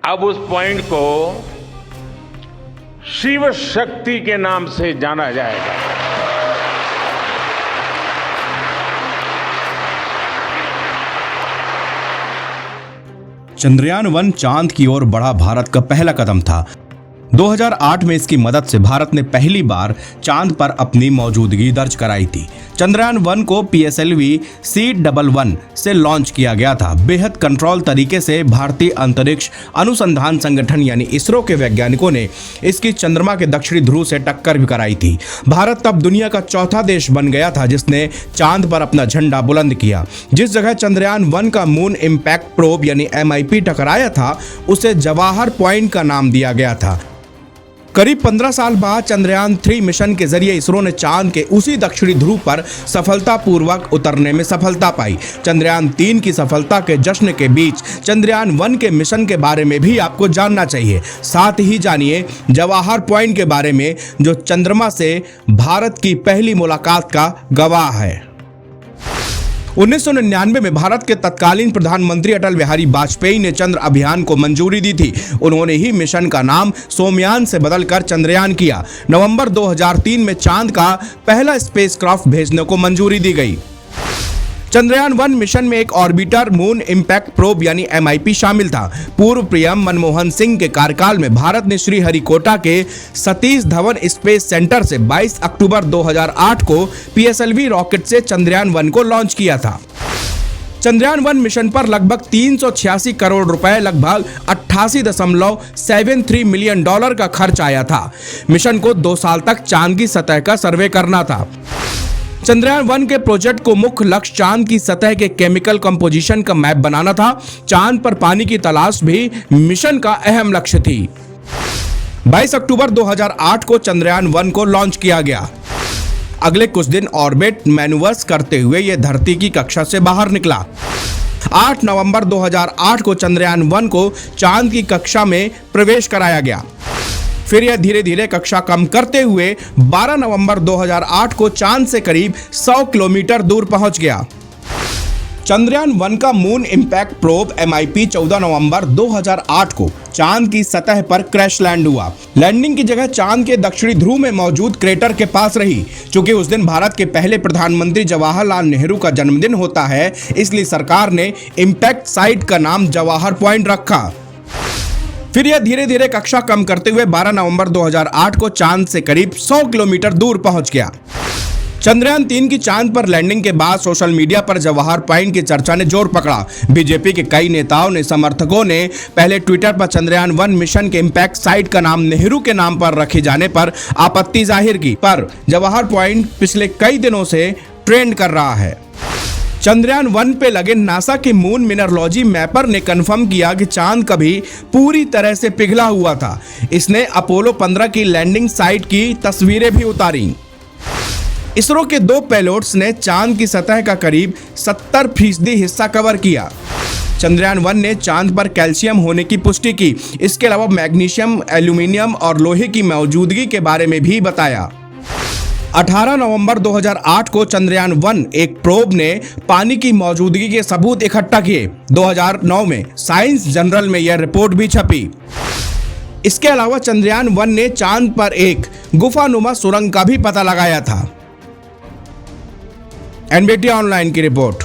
अब उस पॉइंट को शिव शक्ति के नाम से जाना जाएगा। चंद्रयान-1 चांद की ओर बढ़ा भारत का पहला कदम था। 2008 में इसकी मदद से भारत ने पहली बार चांद पर अपनी मौजूदगी दर्ज कराई थी। चंद्रयान-1 को PSLV C11 से लॉन्च किया गया था। बेहद कंट्रोल तरीके से भारतीय अंतरिक्ष अनुसंधान संगठन यानी इसरो के वैज्ञानिकों ने इसकी चंद्रमा के दक्षिणी ध्रुव से टक्कर भी कराई थी। भारत तब दुनिया का चौथा देश बन गया था जिसने चांद पर अपना झंडा बुलंद किया। जिस जगह चंद्रयान-1 का मून इम्पैक्ट प्रोब यानी MIP टकराया था उसे जवाहर पॉइंट का नाम दिया गया था। करीब 15 साल बाद चंद्रयान-3 मिशन के जरिए इसरो ने चांद के उसी दक्षिणी ध्रुव पर सफलतापूर्वक उतरने में सफलता पाई। चंद्रयान-3 की सफलता के जश्न के बीच चंद्रयान-1 के मिशन के बारे में भी आपको जानना चाहिए। साथ ही जानिए जवाहर पॉइंट के बारे में जो चंद्रमा से भारत की पहली मुलाकात का गवाह है। 1999 में भारत के तत्कालीन प्रधानमंत्री अटल बिहारी वाजपेयी ने चंद्र अभियान को मंजूरी दी थी। उन्होंने ही मिशन का नाम सोमयान से बदलकर चंद्रयान किया। नवंबर 2003 में चांद का पहला स्पेसक्राफ्ट भेजने को मंजूरी दी गई। चंद्रयान-1 मिशन में एक ऑर्बिटर मून इम्पैक्ट प्रोब यानी MIP शामिल था। पूर्व पीएम मनमोहन सिंह के कार्यकाल में भारत ने श्रीहरिकोटा के सतीश धवन स्पेस सेंटर से 22 अक्टूबर 2008 को PSLV रॉकेट से चंद्रयान-1 को लॉन्च किया था। चंद्रयान-1 मिशन पर लगभग 386 करोड़ रुपए लगभग 88.73 मिलियन डॉलर का खर्च आया था। मिशन को 2 साल तक चांद की सतह का सर्वे करना था। चंद्रयान-1 के प्रोजेक्ट को मुख्य लक्ष्य चांद की सतह के केमिकल कंपोजिशन का मैप बनाना था। चांद पर पानी की तलाश भी मिशन का अहम लक्ष्य थी। 22 अक्टूबर 2008 को चंद्रयान-1 को लॉन्च किया गया। अगले कुछ दिन ऑर्बिट मैन्यूवर्स करते हुए यह धरती की कक्षा से बाहर निकला। 8 नवंबर 2008 को चंद्रयान-1 को चांद की कक्षा में प्रवेश कराया गया। फिर यह धीरे धीरे कक्षा कम करते हुए 12 नवंबर 2008 को चांद से करीब 100 किलोमीटर दूर पहुंच गया। चंद्रयान-1 का मून इम्पैक्ट प्रोब MIP 14 नवंबर 2008 को चांद की सतह पर क्रैश लैंड हुआ। लैंडिंग की जगह चांद के दक्षिणी ध्रुव में मौजूद क्रेटर के पास रही। चूंकि उस दिन भारत के पहले प्रधानमंत्री जवाहरलाल नेहरू का जन्मदिन होता है, इसलिए सरकार ने इम्पैक्ट साइट का नाम जवाहर पॉइंट रखा। फिर यह धीरे धीरे कक्षा कम करते हुए 12 नवंबर 2008 को चांद से करीब 100 किलोमीटर दूर पहुंच गया। चंद्रयान-3 की चांद पर लैंडिंग के बाद सोशल मीडिया पर जवाहर पॉइंट की चर्चा ने जोर पकड़ा। बीजेपी के कई नेताओं ने समर्थकों ने पहले ट्विटर पर चंद्रयान-1 मिशन के इम्पैक्ट साइट का नाम नेहरू के नाम पर रखे जाने पर आपत्ति जाहिर की, पर जवाहर पॉइंट पिछले कई दिनों से ट्रेंड कर रहा है। चंद्रयान-1 पे लगे नासा के मून मिनरोलॉजी मैपर ने कंफर्म किया कि चांद कभी पूरी तरह से पिघला हुआ था। इसने अपोलो 15 की लैंडिंग साइट की तस्वीरें भी उतारी। इसरो के 2 पेलोड्स ने चांद की सतह का करीब 70% हिस्सा कवर किया। चंद्रयान-1 ने चांद पर कैल्शियम होने की पुष्टि की। इसके अलावा मैग्नीशियम, एल्यूमिनियम और लोहे की मौजूदगी के बारे में भी बताया। 18 नवंबर 2008 को चंद्रयान-1 एक प्रोब ने पानी की मौजूदगी के सबूत इकट्ठा किए। 2009 में साइंस जर्नल में यह रिपोर्ट भी छपी। इसके अलावा चंद्रयान-1 ने चांद पर एक गुफानुमा सुरंग का भी पता लगाया था। NBT ऑनलाइन की रिपोर्ट।